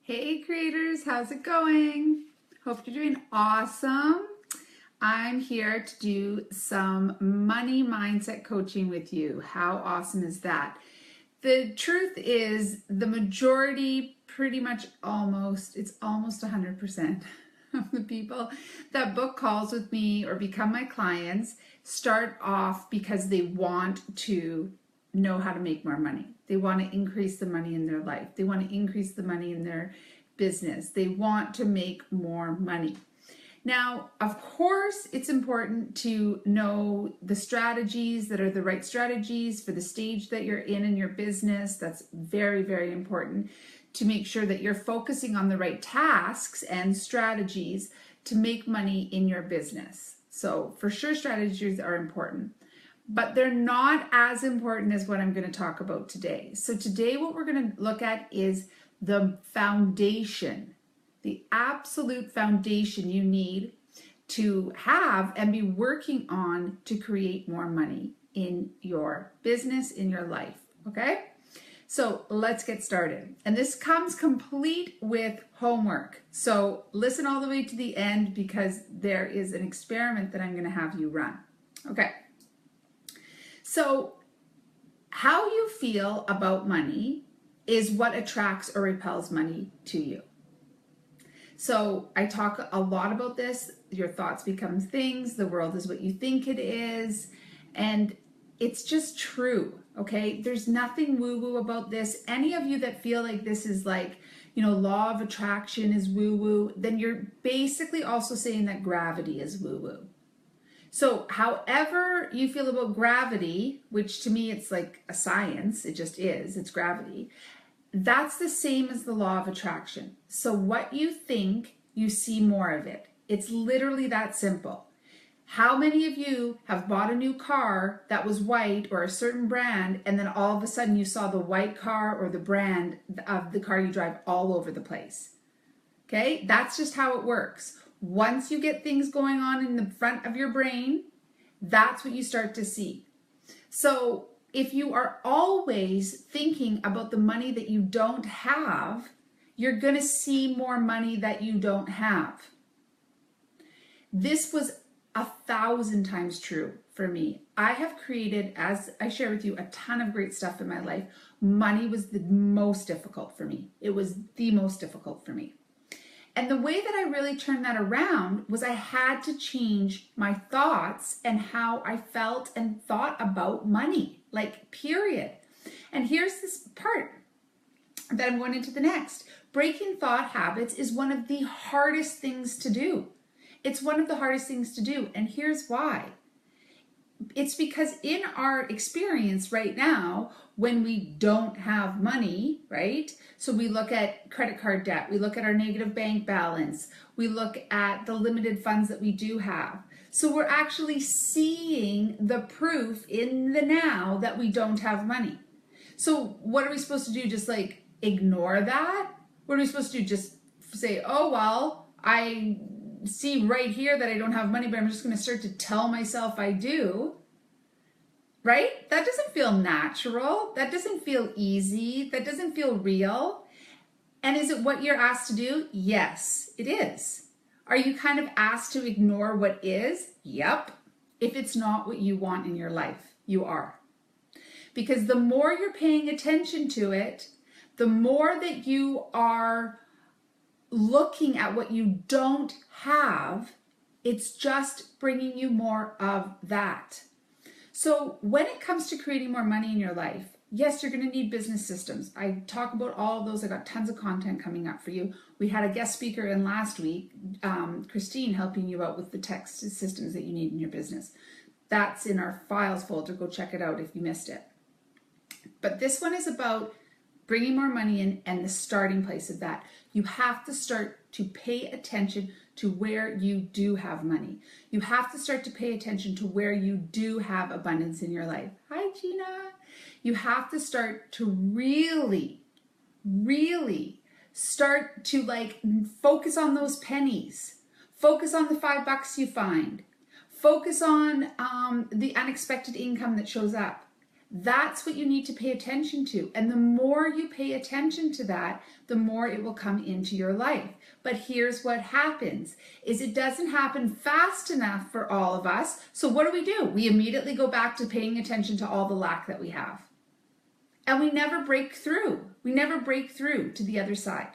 Hey creators, how's it going? Hope you're doing awesome. I'm here to do some money mindset coaching with you. How awesome is that? The truth is the majority, pretty much it's almost 100% of the people that book calls with me or become my clients start off because they want to know how to make more money. They want to increase the money in their life. They want to increase the money in their business. They want to make more money. Now, of course, it's important to know the strategies that are the right strategies for the stage that you're in your business. That's very, very important to make sure that you're focusing on the right tasks and strategies to make money in your business. So for sure, strategies are important, but they're not as important as what I'm going to talk about today. So today, what we're going to look at is the foundation, the absolute foundation you need to have and be working on to create more money in your business, in your life, okay? So let's get started. And this comes complete with homework. So listen all the way to the end because there is an experiment that I'm going to have you run. Okay. So how you feel about money is what attracts or repels money to you. So I talk a lot about this. Your thoughts become things. The world is what you think it is. And it's just true, okay? There's nothing woo-woo about this. Any of you that feel like this is like, law of attraction is woo-woo, then you're basically also saying that gravity is woo-woo. So however you feel about gravity, which to me it's like a science, it just is, it's gravity, that's the same as the law of attraction. So what you think, you see more of it. It's literally that simple. How many of you have bought a new car that was white or a certain brand, and then all of a sudden you saw the white car or the brand of the car you drive all over the place? Okay, that's just how it works. Once you get things going on in the front of your brain, that's what you start to see. So if you are always thinking about the money that you don't have, you're going to see more money that you don't have. This was 1,000 times true for me. I have created, as I share with you, a ton of great stuff in my life. Money was the most difficult for me. It was the most difficult for me. And the way that I really turned that around was I had to change my thoughts and how I felt and thought about money, like period. And here's this part that I'm going into the next. Breaking thought habits is one of the hardest things to do. It's one of the hardest things to do. And here's why. It's because in our experience right now, when we don't have money, right? So we look at credit card debt, we look at our negative bank balance, we look at the limited funds that we do have. So we're actually seeing the proof in the now that we don't have money. So what are we supposed to do? Just like ignore that? What are we supposed to do? Just say, oh, well, I see right here that I don't have money, but I'm just going to start to tell myself I do, right? That doesn't feel natural. That doesn't feel easy. That doesn't feel real. And is it what you're asked to do? Yes, it is. Are you kind of asked to ignore what is? Yep. If it's not what you want in your life, you are. Because the more you're paying attention to it, the more that you are looking at what you don't have, it's just bringing you more of that. So when it comes to creating more money in your life, yes, you're going to need business systems. I talk about all of those. I got tons of content coming up for you. We had a guest speaker in last week, Christine, helping you out with the tech systems that you need in your business. That's in our files folder. Go check it out if you missed it. But this one is about bringing more money in and the starting place of that. You have to start to pay attention to where you do have money. You have to start to pay attention to where you do have abundance in your life. Hi, Gina. You have to start to really start to focus on those pennies. Focus on the $5 you find. Focus on the unexpected income that shows up. That's what you need to pay attention to. And the more you pay attention to that, the more it will come into your life. But here's what happens is it doesn't happen fast enough for all of us. So what do? We immediately go back to paying attention to all the lack that we have. And we never break through. We never break through to the other side.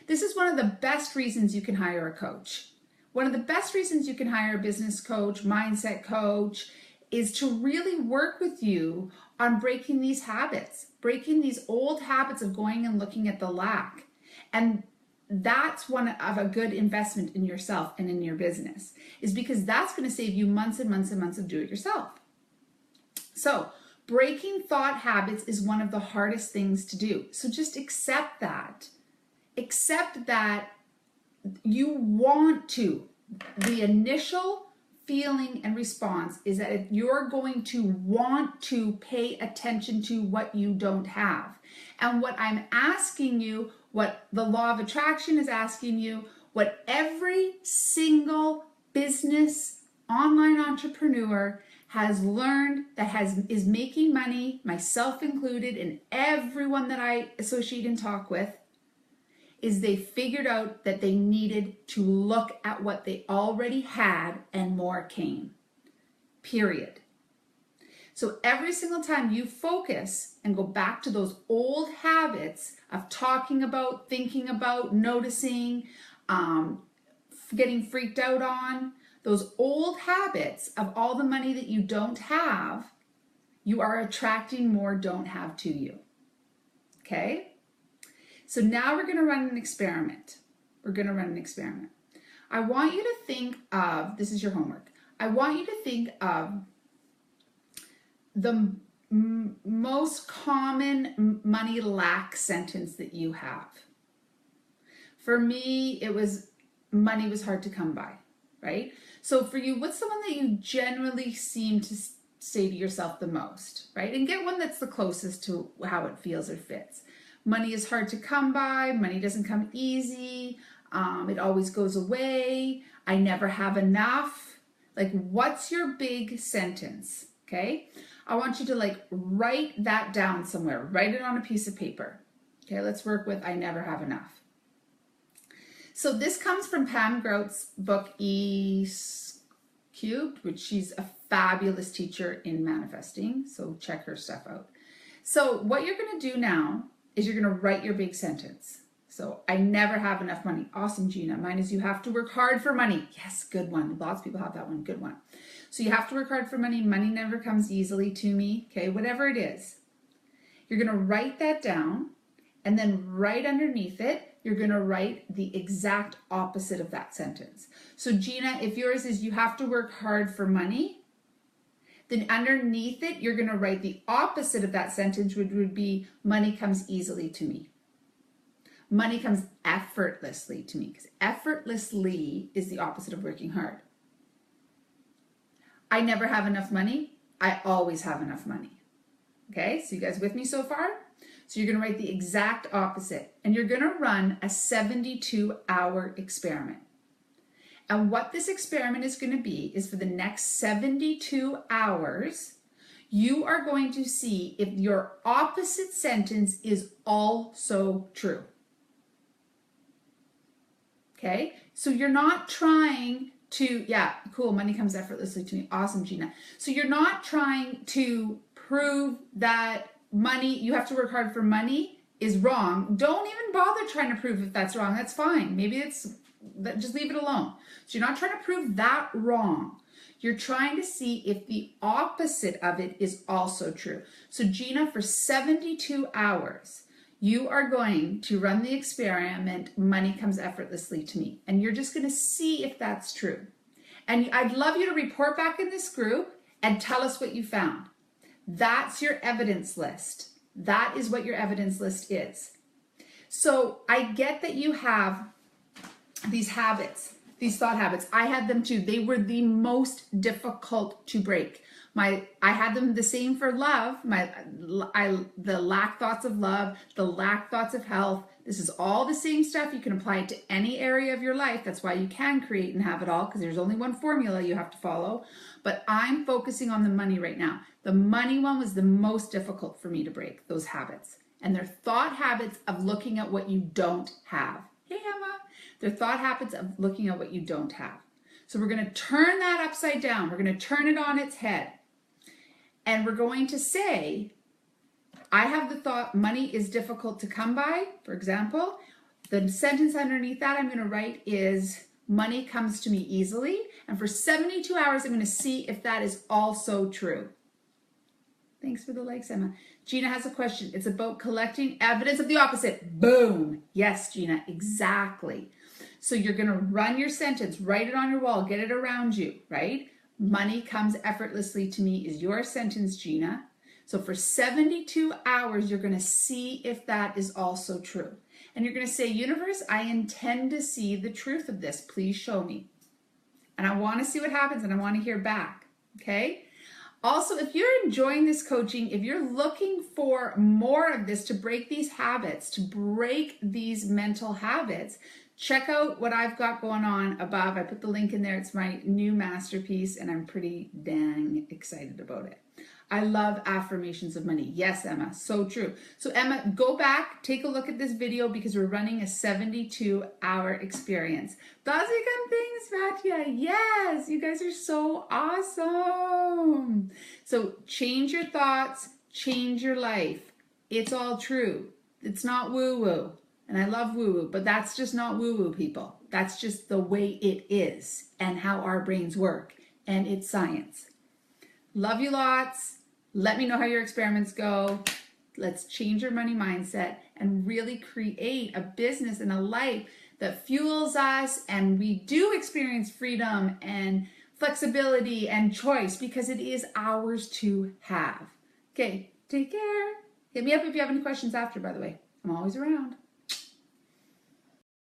This is one of the best reasons you can hire a coach. One of the best reasons you can hire a business coach, mindset coach, is to really work with you on breaking these habits, breaking these old habits of going and looking at the lack. And that's one of a good investment in yourself and in your business, is because that's going to save you months and months and months of do-it-yourself. So breaking thought habits is one of the hardest things to do. So just accept that. Accept that you want to. The initial feeling and response is that you're going to want to pay attention to what you don't have. And what I'm asking you, what the law of attraction is asking you, what every single business online entrepreneur has learned that is making money, myself included, and everyone that I associate and talk with, is they figured out that they needed to look at what they already had and more came. Period. So every single time you focus and go back to those old habits of talking about, thinking about, noticing, getting freaked out on, those old habits of all the money that you don't have, you are attracting more don't have to you. Okay? So now we're going to run an experiment. I want you to think of, this is your homework, I want you to think of the most common money lack sentence that you have. For me, it was money was hard to come by, right? So for you, what's the one that you generally seem to say to yourself the most, right? And get one that's the closest to how it feels or fits. Money is hard to come by. Money doesn't come easy. It always goes away. I never have enough. Like, what's your big sentence? Okay. I want you to write that down somewhere. Write it on a piece of paper. Okay. Let's work with I never have enough. So this comes from Pam Grout's book, E Cubed, which she's a fabulous teacher in manifesting. So check her stuff out. So what you're going to do now is you're going to write your big sentence. So I never have enough money. Awesome, Gina. Mine is you have to work hard for money. Yes, good one. Lots of people have that one. Good one. So you have to work hard for money. Money never comes easily to me. Okay, whatever it is. You're going to write that down, and then right underneath it, you're going to write the exact opposite of that sentence. So Gina, if yours is you have to work hard for money, then underneath it, you're going to write the opposite of that sentence, which would be money comes easily to me. Money comes effortlessly to me, because effortlessly is the opposite of working hard. I never have enough money. I always have enough money. Okay, so you guys with me so far? So you're going to write the exact opposite, and you're going to run a 72-hour experiment. And what this experiment is going to be is for the next 72 hours, you are going to see if your opposite sentence is also true. Okay, so you're not trying to, yeah, cool, money comes effortlessly to me. Awesome, Gina. So you're not trying to prove that money, you have to work hard for money is wrong. Don't even bother trying to prove if that's wrong. That's fine. Maybe it's, just leave it alone. So you're not trying to prove that wrong. You're trying to see if the opposite of it is also true. So Gina, for 72 hours, you are going to run the experiment, money comes effortlessly to me. And you're just going to see if that's true. And I'd love you to report back in this group and tell us what you found. That's your evidence list. That is what your evidence list is. So I get that you have these habits, these thought habits. I had them too. They were the most difficult to break. I had them the same for love. The lack thoughts of love, the lack thoughts of health. This is all the same stuff. You can apply it to any area of your life. That's why you can create and have it all, because there's only one formula you have to follow. But I'm focusing on the money right now. The money one was the most difficult for me to break, those habits. And they're thought habits of looking at what you don't have. Hey, Emma. They're thought habits of looking at what you don't have. So we're going to turn that upside down. We're going to turn it on its head. And we're going to say, I have the thought money is difficult to come by, for example. The sentence underneath that I'm going to write is, money comes to me easily. And for 72 hours, I'm going to see if that is also true. Thanks for the likes, Emma. Gina has a question. It's about collecting evidence of the opposite. Boom. Yes, Gina, exactly. So you're going to run your sentence, write it on your wall, get it around you, right? Money comes effortlessly to me is your sentence, Gina. So for 72 hours, you're going to see if that is also true. And you're going to say, universe, I intend to see the truth of this. Please show me. And I want to see what happens, and I want to hear back. Okay? Also, if you're enjoying this coaching, if you're looking for more of this to break these habits, to break these mental habits, check out what I've got going on above. I put the link in there. It's my new masterpiece, and I'm pretty dang excited about it. I love affirmations of money. Yes, Emma, so true. So Emma, go back, take a look at this video because we're running a 72-hour experience. Thoughts become things, Matya. Yes, you guys are so awesome. So change your thoughts, change your life. It's all true. It's not woo-woo. And I love woo-woo, but that's just not woo-woo, people. That's just the way it is and how our brains work. And it's science. Love you lots. Let me know how your experiments go. Let's change your money mindset and really create a business and a life that fuels us, and we do experience freedom and flexibility and choice because it is ours to have. Okay, take care. Hit me up if you have any questions after, by the way. I'm always around.